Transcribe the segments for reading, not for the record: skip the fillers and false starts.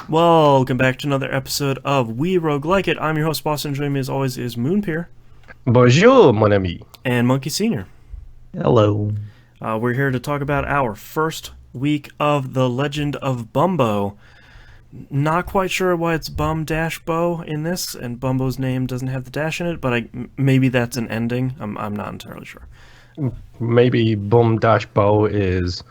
Welcome back to another episode of We Roguelike It. I'm your host, Boston. Joining me as always is Moonpeer. Bonjour, mon ami. And Monkey Sr. Hello. We're here to talk about our first week of The Legend of Bumbo. Not quite sure why it's Bum-Bo in this, and Bumbo's name doesn't have the dash in it, but maybe that's an ending. I'm not entirely sure. Maybe Bum-Bo is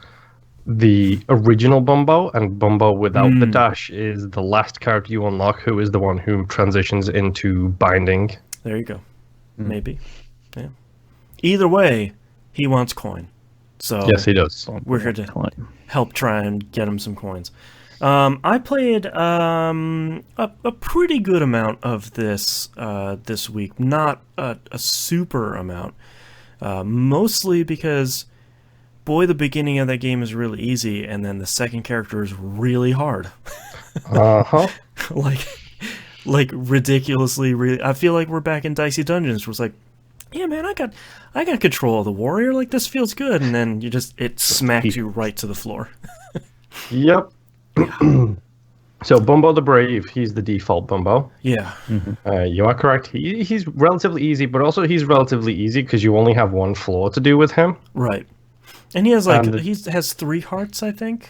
the original Bumbo, and Bumbo without the dash is the last character you unlock, who is the one who transitions into binding. There you go. Maybe. Yeah. Either way, he wants coin. So yes, he does. We're here to help try and get him some coins. I played a pretty good amount of this this week. Not a super amount. Mostly because, boy, the beginning of that game is really easy, and then the second character is really hard. Uh-huh. like ridiculously. I feel like we're back in Dicey Dungeons, where it's like, yeah, man, I got control of the warrior. Like, this feels good, and then it smacks you right to the floor. Yep. So Bumbo the Brave, he's the default Bumbo. Yeah. You are correct. He's relatively easy, but also he's relatively easy because you only have one floor to do with him. Right. And he has he has 3 hearts, I think.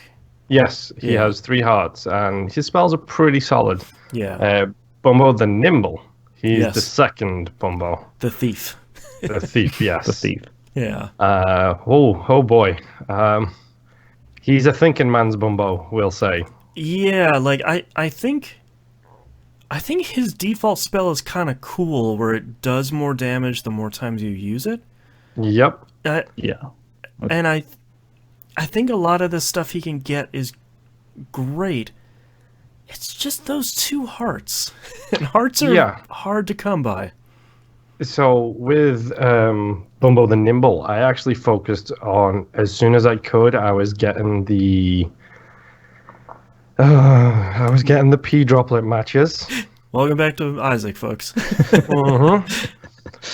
Yes, he has 3 hearts, and his spells are pretty solid. Yeah. Bumbo the Nimble, he's the second Bumbo. The thief. The thief, yes. The thief. Yeah. Oh boy. He's a thinking man's Bumbo, we'll say. Yeah, like I think his default spell is kind of cool, where it does more damage the more times you use it. Yep. Yeah. And I think a lot of the stuff he can get is great. It's just those 2 hearts. And hearts are hard to come by. So with Bumbo the Nimble, I actually focused on, as soon as I could, I was getting the P droplet matches. Welcome back to Isaac, folks.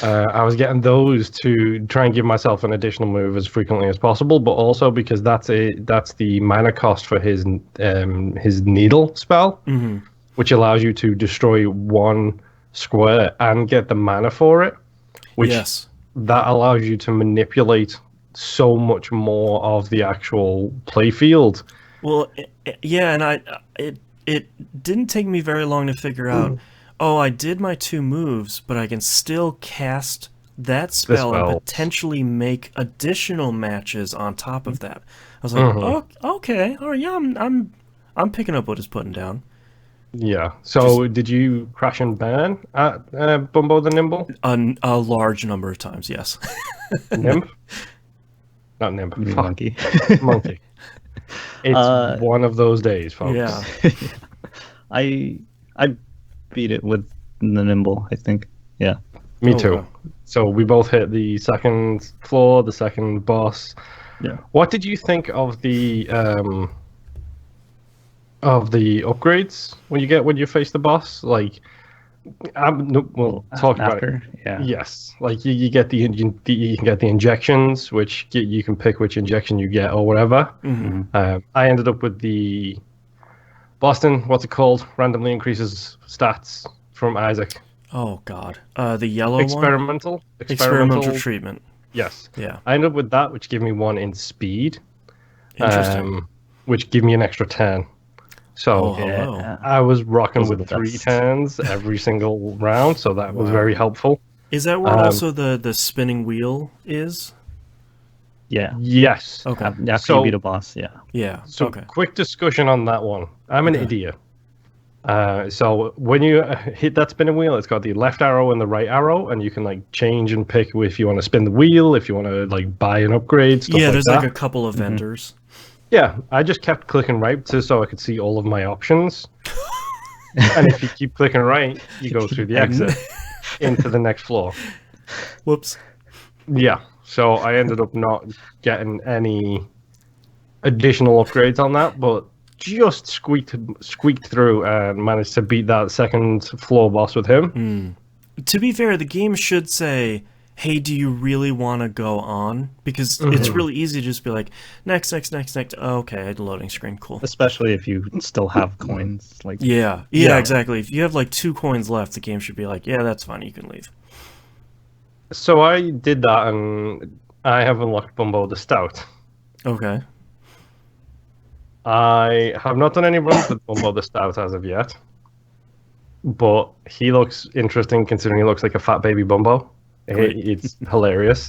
I was getting those to try and give myself an additional move as frequently as possible, but also because that's the mana cost for his needle spell, which allows you to destroy 1 square and get the mana for it, which that allows you to manipulate so much more of the actual playfield. Well, yeah, and it didn't take me very long to figure out, I did my 2 moves, but I can still cast that spell and potentially make additional matches on top of that. I was like, oh, okay, all right, yeah, I'm picking up what it's putting down. Yeah. So did you crash and burn at Bumbo the Nimble? A large number of times, yes. Nimb? Not Nimb. Monkey. Monkey. It's one of those days, folks. Yeah. I beat it with the Nimble, I think. Yeah. Me too. Wow. So we both hit the second floor, the second boss. Yeah. What did you think of the upgrades when you face the boss? Like, we'll talk about it. Yeah. Yes, like you get you can get the injections, which you can pick which injection you get or whatever. I ended up with the Boston. What's it called? Randomly increases stats from Isaac. Oh God, the yellow Experimental treatment. Yes. Yeah. I ended up with that, which gave me 1 in speed. Interesting. Which gave me an extra 10. So I was rocking with 3 turns every single round, so that was very helpful. Is that where also the spinning wheel is? Yeah. Yes. Okay. After you beat a boss, yeah. Yeah. So quick discussion on that one. I'm an idiot. So when you hit that spinning wheel, it's got the left arrow and the right arrow, and you can like change and pick if you want to spin the wheel, if you want to like buy an upgrade. Stuff there's like like a couple of vendors. Yeah, I just kept clicking right so I could see all of my options. And if you keep clicking right, you go through the exit into the next floor. Whoops. Yeah, so I ended up not getting any additional upgrades on that, but just squeaked through and managed to beat that second floor boss with him. To be fair, the game should say, hey, do you really want to go on? Because it's really easy to just be like, next, next, next, next. Oh, okay, loading screen, cool. Especially if you still have coins. Like, Yeah, Yeah. exactly. If you have like 2 coins left, the game should be like, yeah, that's fine, you can leave. So I did that, and I have unlocked Bumbo the Stout. Okay. I have not done any runs with Bumbo the Stout as of yet, but he looks interesting considering he looks like a fat baby Bumbo. Great. It's hilarious.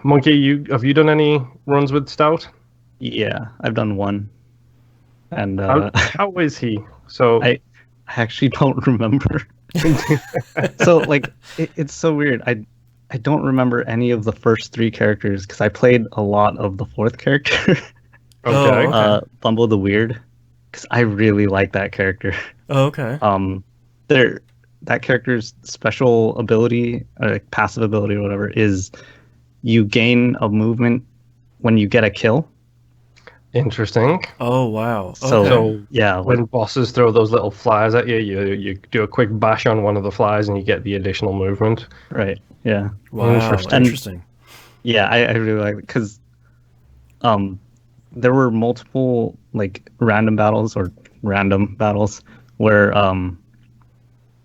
Monkey, have you done any runs with Stout? yeah, I've done one, and How is he? So I actually don't remember. So like, it's so weird. I don't remember any of the first 3 characters because I played a lot of the 4th character, Oh, okay. okay. Bumble the Weird, because I really like that character. Oh, okay. There, that character's special ability, or like passive ability, or whatever, is you gain a movement when you get a kill. Interesting. Oh, wow. So, Okay. So yeah, like, when bosses throw those little flies at you, you do a quick bash on one of the flies and you get the additional movement. right, yeah, Wow, Interesting. interesting. yeah. I really like it because there were multiple like random battles where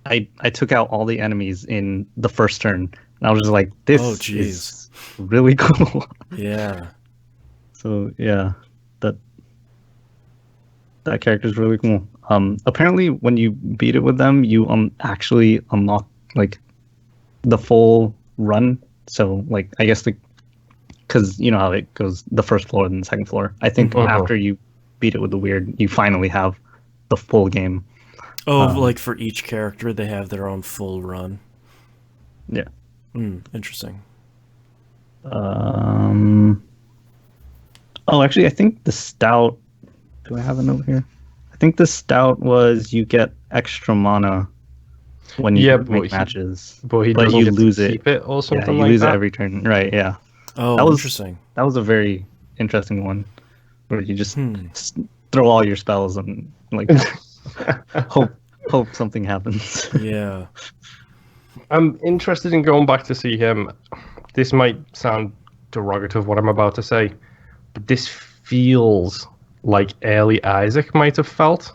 I took out all the enemies in the first turn, and I was just like, this Oh, jeez. is really cool. Yeah. So yeah, that character is really cool. Apparently, when you beat it with them, you actually unlock like the full run. So like, I guess because you know how it goes, the first floor and the second floor. I think after you beat it with the weird, you finally have the full game. Oh, like for each character, they have their own full run. Yeah. Interesting. Oh, actually, I think the stout. Do I have a note here? I think the stout was you get extra mana when you make matches, But you doesn't get to lose it. keep it or something Yeah, you like lose that. it every turn. Right? Yeah. Oh, That was- interesting. That was a very interesting one, where you just throw all your spells and like hope something happens. Yeah. I'm interested in going back to see him. This might sound derogative, what I'm about to say, but this feels like early Isaac might have felt.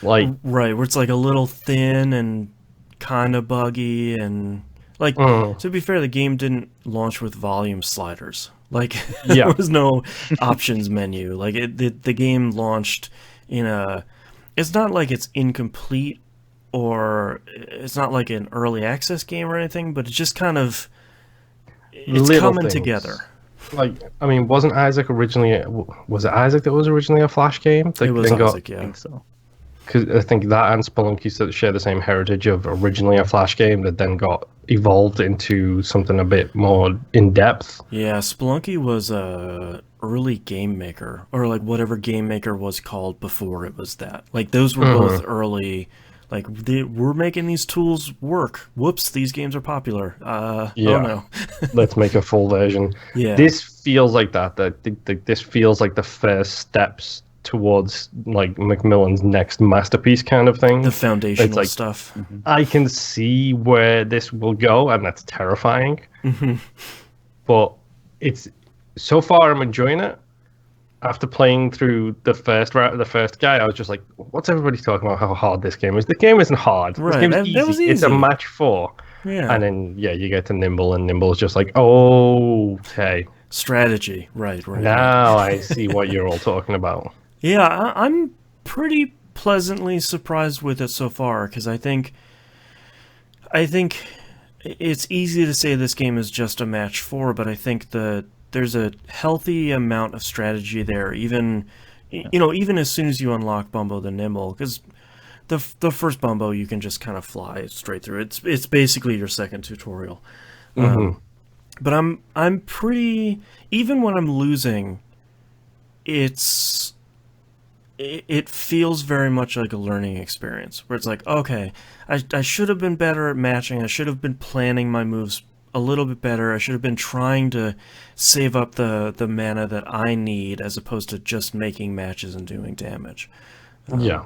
Like, Right, where it's like a little thin and kind of buggy, and like to be fair, the game didn't launch with volume sliders. Like there was no options menu. Like the game launched in a. It's not like it's incomplete, or it's not like an early access game or anything, but it's just kind of it's little coming things. together. Like, I mean, wasn't Isaac originally? Was it Isaac that was originally a Flash game? It was Isaac, I yeah. think so. Because I think that and Spelunky share the same heritage of originally a Flash game that then got evolved into something a bit more in depth. Yeah, Spelunky was a early game maker, or like whatever game maker was called before it was that. Like those were both early. Like we're making these tools work. Whoops, these games are popular. Oh no. Let's make a full version. Yeah. This feels like that. This feels like the first steps towards like Macmillan's next masterpiece kind of thing. The foundational like, stuff. I can see where this will go, and that's terrifying. But it's so far I'm enjoying it. After playing through the first guy, I was just like, "What's everybody talking about? How hard this game is? The game isn't hard. Right, This game's that easy. was It's a easy. match 4." Yeah. And then you get to Nimble, and Nimble's just like, "Oh, okay, Strategy. Right. now I see what you're all talking about." Yeah, I'm pretty pleasantly surprised with it so far, because I think it's easy to say this game is just a match 4, but I think there's a healthy amount of strategy there, even even as soon as you unlock Bumbo the Nimble, because the first Bumbo you can just kind of fly straight through. It's basically your second tutorial. But I'm pretty, even when I'm losing, it feels very much like a learning experience, where it's like, okay, I should have been better at matching. I should have been planning my moves a little bit better. I should have been trying to save up the mana that I need, as opposed to just making matches and doing damage. Yeah.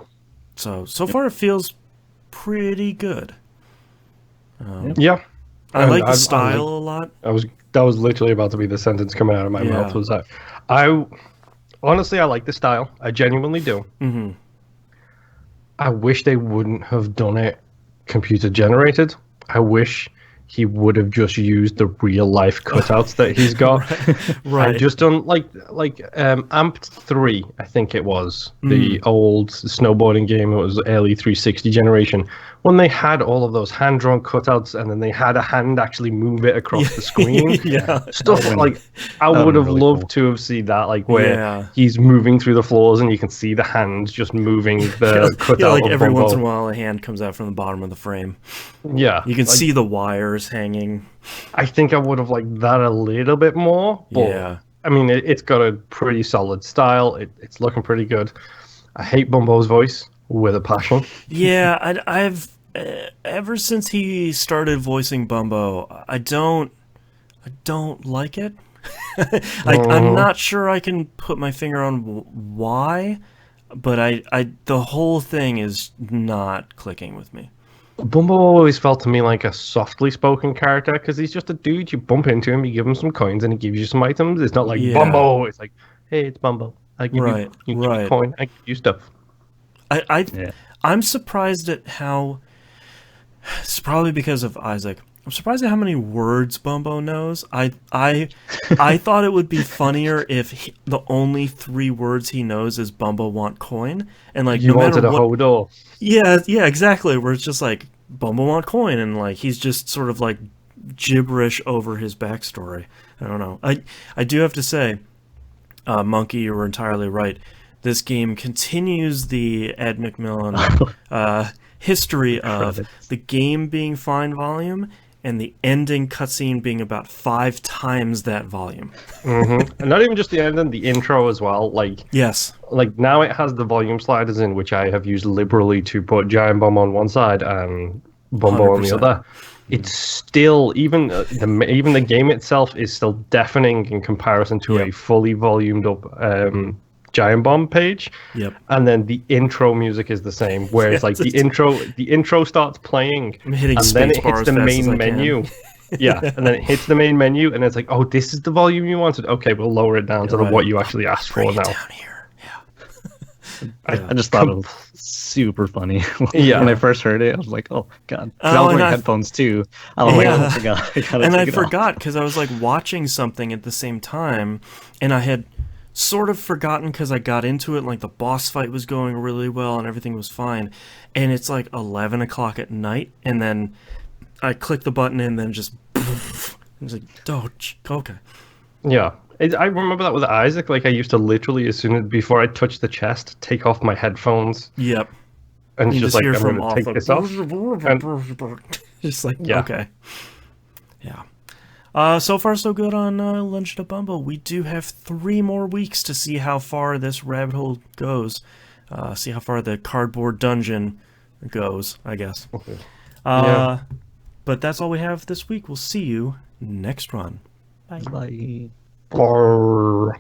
So far it feels pretty good. Yeah. I And like the I style like- a lot. that was literally about to be the sentence coming out of my mouth. Was that I honestly I like the style. I genuinely do. Mm-hmm. I wish they wouldn't have done it computer generated. I wish he would have just used the real life cutouts that he's got. Right. I just don't like Amped 3, I think it was the old snowboarding game. It was early 360 generation when they had all of those hand drawn cutouts, and then they had a hand actually move it across the screen. Yeah. Stuff like I would have really loved cool. to have seen that, like where Yeah. he's moving through the floors and you can see the hands just moving the cutout Yeah, like of every Bumbo. once in a while, a hand comes out from the bottom of the frame. Yeah, You can like, see the wires hanging. I think I would have liked that a little bit more. But, Yeah. I mean, it's got a pretty solid style. It's looking pretty good. I hate Bumbo's voice with a passion. Yeah, I've ever since he started voicing Bumbo, I don't like it. I'm not sure I can put my finger on why, but the whole thing is not clicking with me. Bumbo always felt to me like a softly spoken character because he's just a dude. You bump into him, you give him some coins, and he gives you some items. It's not like Yeah. Bumbo. It's like, hey, it's Bumbo. I give Right, you give me right. a coin. I give you stuff. Yeah. I'm surprised at how. It's probably because of Isaac. I'm surprised at how many words Bumbo knows. I thought it would be funnier if the only 3 words he knows is Bumbo want coin, and like You no matter wanted a what. hodor. Yeah, exactly. Where it's just like Bumbo want coin, and like he's just sort of like gibberish over his backstory. I don't know. I do have to say, Monkey, you were entirely right. This game continues the Ed McMillan history of the game being fine volume and the ending cutscene being about 5 times that volume. And not even just the ending, the intro as well. Yes. Like now it has the volume sliders in, which I have used liberally to put Giant Bomb on one side and Bumbo on the 100%. other. It's still even the game itself is still deafening in comparison to a Yep. fully volumed up Giant Bomb page. Yep. And then the intro music is the same, where it's like the intro starts playing, I'm hitting and then it space bar hits as the fast as main I can. menu. Yeah, and then it hits the main menu, and it's like, oh, this is the volume you wanted. Okay, we'll lower it down to Right. what you actually asked for Bring it now. down here. Yeah. I just thought it was super funny. Yeah. When I first heard it, I was like, oh, God. 'Cause Oh, I was and wearing I- headphones, too. I was like, oh, Yeah. I forgot. I gotta And I take it off. forgot because I was like watching something at the same time, and I had sort of forgotten because I got into it and like the boss fight was going really well and everything was fine, and it's like 11 o'clock at night, and then I click the button and then just it's like, oh, okay. Yeah, I remember that with Isaac. Like I used to literally, as soon as before I touched the chest, take off my headphones, Yep. and it's You just just like hear I'm from going to off take of- this off. Just like, Yeah. okay. Yeah. So far, so good on Legend of Bumbo. We do have 3 more weeks to see how far this rabbit hole goes. See how far the cardboard dungeon goes, I guess. Yeah. But that's all we have this week. We'll see you next run. Bye. Brrr.